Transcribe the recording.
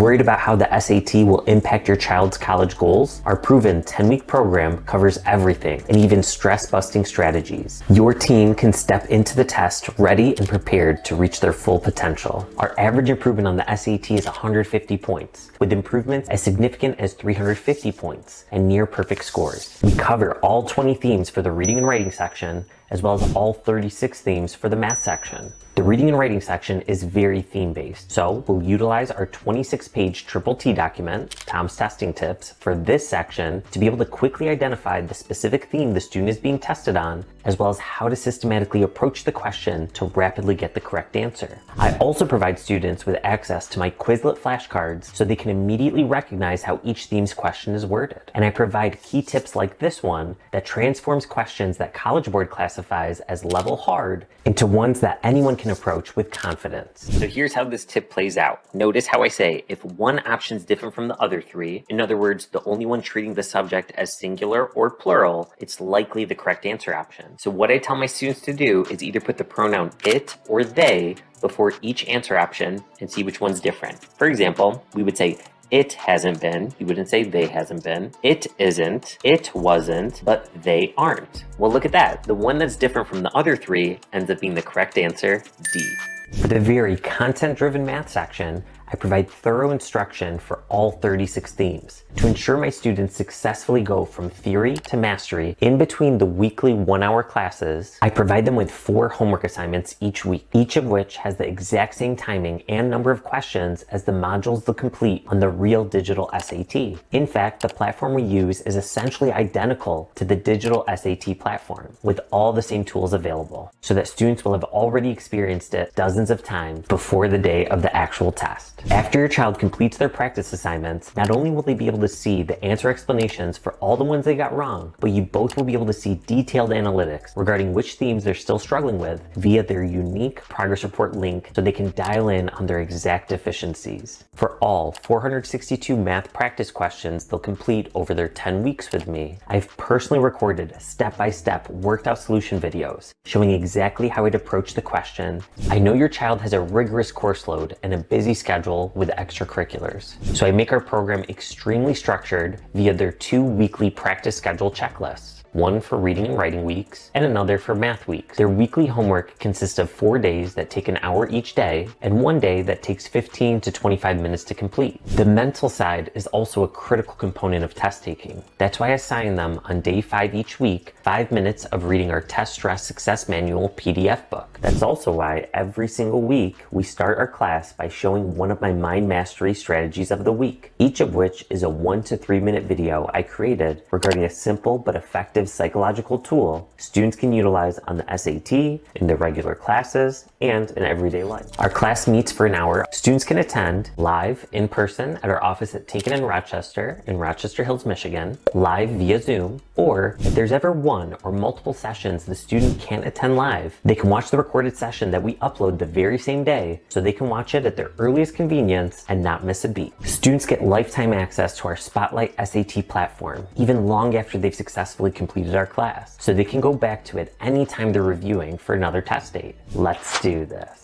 Worried about how the SAT will impact your child's college goals? Our proven 10-week program covers everything and even stress-busting strategies. Your team can step into the test ready and prepared to reach their full potential. Our average improvement on the SAT is 150 points, with improvements as significant as 350 points and near perfect scores. We cover all 20 themes for the reading and writing section, as well as all 36 themes for the math section. The reading and writing section is very theme-based, so we'll utilize our 26-page Triple T document, Tom's Testing Tips, for this section to be able to quickly identify the specific theme the student is being tested on, as well as how to systematically approach the question to rapidly get the correct answer. I also provide students with access to my Quizlet flashcards so they can immediately recognize how each theme's question is worded. And I provide key tips like this one that transforms questions that College Board classifies as level hard into ones that anyone can approach with confidence. So here's how this tip plays out. Notice how I say if one option is different from the other three, in other words, the only one treating the subject as singular or plural, it's likely the correct answer option. So what I tell my students to do is either put the pronoun it or they before each answer option and see which one's different. For example, we would say it hasn't been. You wouldn't say they hasn't been. It isn't. It wasn't. But they aren't. Well, look at that. The one that's different from the other three ends up being the correct answer, D. For the very content-driven math section, I provide thorough instruction for all 36 themes. To ensure my students successfully go from theory to mastery in between the weekly 1-hour classes, I provide them with 4 homework assignments each week, each of which has the exact same timing and number of questions as the modules they'll complete on the real digital SAT. In fact, the platform we use is essentially identical to the digital SAT platform, with all the same tools available, so that students will have already experienced it dozens of times before the day of the actual test. After your child completes their practice assignments, not only will they be able to see the answer explanations for all the ones they got wrong, but you both will be able to see detailed analytics regarding which themes they're still struggling with via their unique progress report link so they can dial in on their exact deficiencies. For all 462 math practice questions they'll complete over their 10 weeks with me, I've personally recorded step-by-step worked out solution videos showing exactly how I'd approach the question. I know your child has a rigorous course load and a busy schedule with extracurriculars, so I make our program extremely structured via their 2 weekly practice schedule checklists. One for reading and writing weeks, and another for math weeks. Their weekly homework consists of 4 days that take an hour each day, and 1 day that takes 15 to 25 minutes to complete. The mental side is also a critical component of test taking. That's why I assign them on day 5 each week 5 minutes of reading our Test Stress Success Manual PDF book. That's also why every single week we start our class by showing one of my mind mastery strategies of the week, each of which is a 1 to 3 minute video I created regarding a simple but effective psychological tool students can utilize on the SAT, in their regular classes, and in everyday life. Our class meets for an hour. Students can attend live in person at our office at Tinkin and Rochester in Rochester Hills, Michigan, live via Zoom, or if there's ever one or multiple sessions the student can't attend live, they can watch the recorded session that we upload the very same day so they can watch it at their earliest convenience and not miss a beat. Students get lifetime access to our Spotlight SAT platform, even long after they've successfully completed our class, so they can go back to it anytime they're reviewing for another test date. Let's do this.